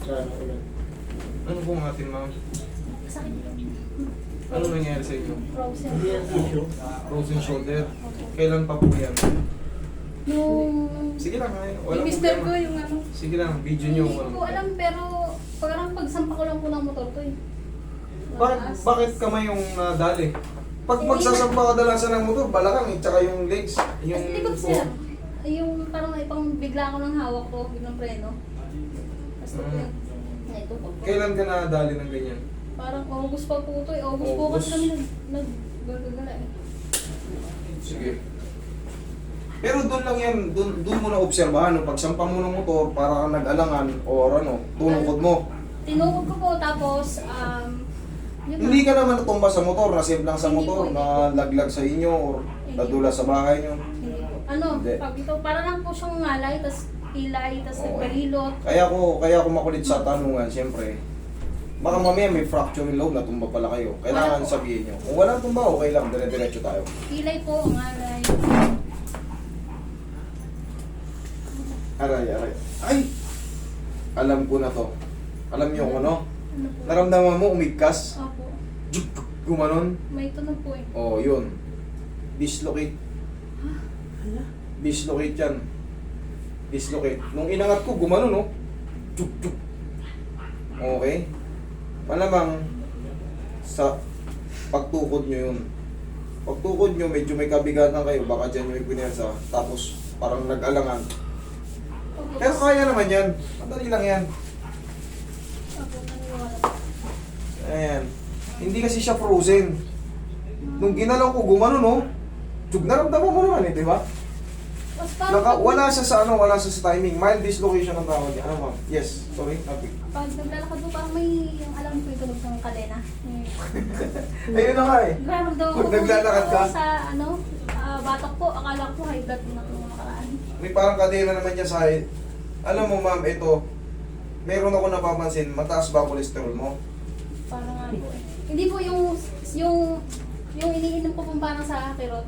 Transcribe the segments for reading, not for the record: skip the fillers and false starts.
Gano'n ulit. Ano po atin, ma'am? Sakit yun. Ano nangyari sa inyo? Frozen. Hindi yan issue. Frozen shoulder. Kailan pa po yan? Nung... Sige lang, ay. Yung Walang mister ko problema. yung ano. Sige lang, video nyo. Hindi ko alam pero parang pagsampa ko lang po ng motor ko eh. Bakit kamay yung nadali? Pag Eh, magsasampa ka dalasan ng motor, balakang eh, tsaka yung legs. Yung Yung likod sir. Yung parang ipang bigla ko ng hawak ko, biglang preno. Tapos ito Mm. yung... Ito po. Kailan ka nadali ng ganyan? Parang August pa po ito eh. August po August. kasi kami nag-gagala eh. Sige. Pero doon lang yan, doon mo na obserbahan, no? Pagsampa mo ng motor, para kang nag-alangan, o ano, tunukod mo. Tinukod ko po tapos, yun Hindi na. ka naman natumba sa motor, nasave lang sa Hindi motor, po, na laglag sa inyo, or Hindi nadula sa bahay nyo. Hindi po. Ano, Hindi. pag ito, para lang po siyang ngalay, tapos pilay, tapos Okay. nagbalilot. Kaya ako makulit sa tanungan, siyempre. Baka mamaya may fracture in loob, natumba pala kayo. Kailangan Wala po. sabihin nyo. Kung walang tumba, okay lang, dire-diretso tayo. Pilay po, ngalay. Aray, aray. Ay! Alam ko na to. Alam niyo kung ano? Ano po? Naramdaman mo, umigkas. Opo. Juk, gumanon. May tunog po eh. Oh, yun. Dislocate. Dislocate yan. Dislocate. Nung inangat ko, gumanon, no? Juk, juk. Okay? Malamang sa pagtukod nyo yun. Pagtukod nyo, medyo may kabigatan kayo. Baka dyan yung ipinensa. Tapos, parang nag-alangan. Opo. Pero kaya naman yan. Madali lang yan. Opo, naniwala. Ayan. Hindi kasi siya frozen. Nung ginalaw ko, gumano, no? Tsug, naramdaman mo naman eh, di ba? Tapos parang Wala siya sa ano, wala siya sa timing. Mild dislocation ang tawag niya. Ano ma'am? Yes. Sorry. Happy. pag naglalakad po, parang may yung alam ko yung tunog ng kadena. Ayun na nga eh. Nararamdaman ko Pag naglalakad ka? sa ano, batak po, akala ko high blood na ito nakaraan. May parang kadena naman niya sa head. Alam mo ma'am, ito, meron ako napapansin, mataas ba cholesterol mo? Parang nga po eh. Hindi po yung iniinom ko pong parang sa kirot.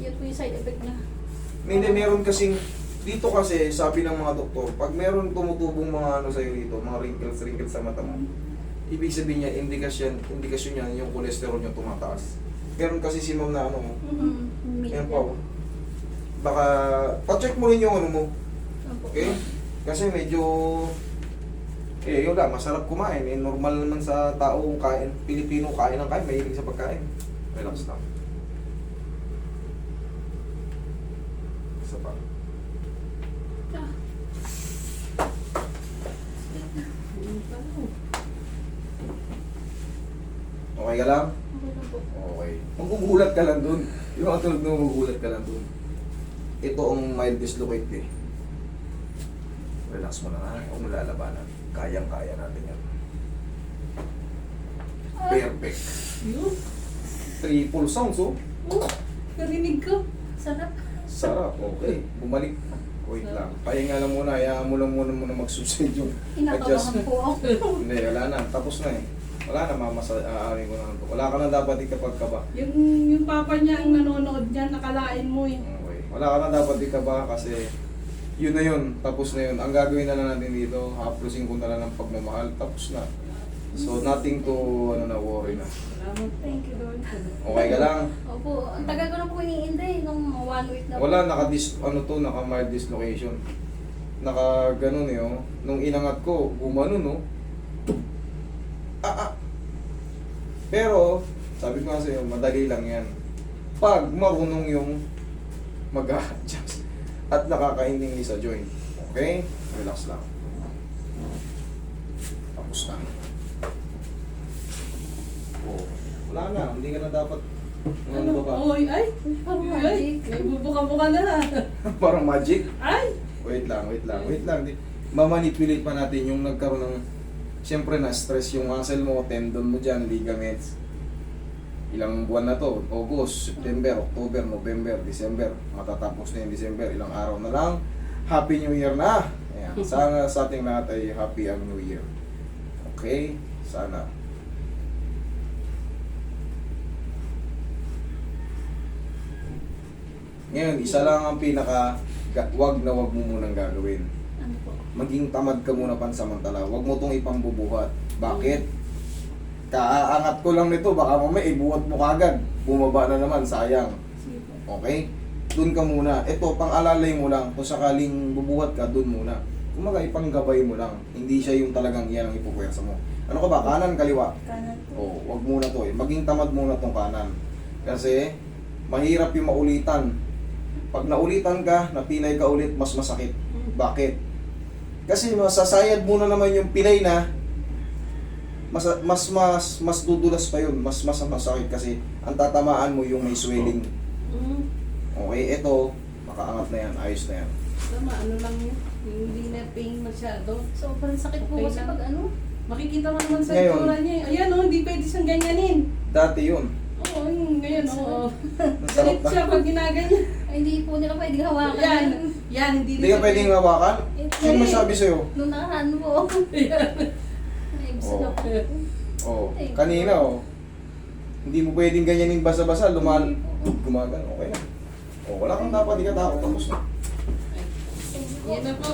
Yun po yung side effect niya. Hindi, meron kasing, dito kasi, sabi ng mga doktor, pag meron tumutubong mga ano sa'yo dito, mga wrinkles sa mata mo, ibig sabihin niya, indikasyon niya, yung cholesterol niya tumataas. Meron kasi si ma'am na ano, yan po. Baka, pa-check mo rin yung ano mo, okay? Kasi medyo, yun lang, masarap kumain. Normal naman sa tao kain, Pilipino kain ng kain, mahilig sa pagkain. Relax lang. Isa pa. Okay ka lang? Okay. Magugulat ka lang dun. Yung ang tulog na magugulat ka lang dun. Ito ang mild dislocate eh. Relax mo na nga. Huwag mo lalabanan. Kayang-kaya natin yan. Perfect. Yun. Triple sounds, oh. Narinig ko. Sarap. Sarap. Okay. Bumalik. Wait lang. Pahinga lang muna. Hayaan mo lang muna mag-subside yung Inakabahan po ako. Hindi, wala na. Tapos na eh. Wala na, aamin ko na ito. Wala ka na dapat ikapagkaba. Yung papa niya ang nanonood niya, nakalain mo eh. Okay. Wala ka na dapat ikaba kasi yun na yun. Tapos na yun. Ang gagawin na lang natin dito, haplusin ko na lang ng pagmamahal. Tapos na. So, nothing to worry na. Salamat. Thank you, Lord. Okay ka lang? Opo, ang tagal ko na po iniintay nung 1 week na po. Wala, naka mild dislocation. Naka ganun eh, oh. Nung inangat ko, gumano, no? Pero, sabi ko nga sa'yo, madali lang yan. Pag marunong yung mag-adjust at nakakaintindi sa joint. Okay? Relax lang. Tapos na. Oh, wala na, hindi ka na dapat Ano? ba? Oy, ay! Parang Ay! magic. May bubuka-buka na na. Parang magic. Ay! Wait lang. Mamanipulate pa natin yung nagkaroon ng, siyempre na-stress yung muscle mo, tendon mo dyan, ligaments. Ilang buwan na to, August, September, October, November, December. Matatapos na yung December, ilang araw na lang. Happy New Year na! Ayan. Sana sa ating lahat ay happy ang New Year. Okay? Sana. Ngayon, isa lang ang pinaka, wag na wag mo munang gagawin. Ano po? maging tamad ka muna pansamantala. Huwag mo tong ipambubuhat. Bakit? Kaaangat ko lang nito, baka mamaya ibuhat mo kagad. Bumaba na naman, sayang. Sige po. Okay? Doon ka muna. Ito, pang-alalay mo lang. Kung sakaling bubuhat ka, doon muna. Kumaga, ipanggabay mo lang. Hindi siya yung talagang yan ang ipupuwersa mo. Ano ka ba? Kanan, kaliwa? Kanan po. Oh, wag muna to eh. Maging tamad muna tong kanan. Kasi, mahirap yung maulitan. Pag naulitan ka, napilay ka ulit, mas masakit. Bakit? Kasi masasayad mo na naman yung pilay na mas dudulas pa yun, mas masakit kasi ang tatamaan mo yung may swelling. Mm. Okay, eto, makaangat na yan, ayos na yan. Tama, ano lang yun. Hindi na pain masyado. Sobrang sakit po Okay kasi lang. pag ano. Makikita mo naman sa Ngayon. itsura niya. Ayan oh, hindi pwede siyang ganyanin. Dati yun. Oo, ngayon oh. Masarap Galit na. siya pag ginaganyan. Ay, hindi po nila pwede hawakan. Yan, yan, hindi Hindi ka siya pwedeng hawakan? Sino masabi sa'yo? Nung nakaraan po. Yan. Ay, gusto Oo. na po. Oh, kanina oh. Hindi mo pwedeng ganyanin basa-basa, gumagan, okay na. Oh, wala kang dapat, di ka takot, tapos na. Yan na po.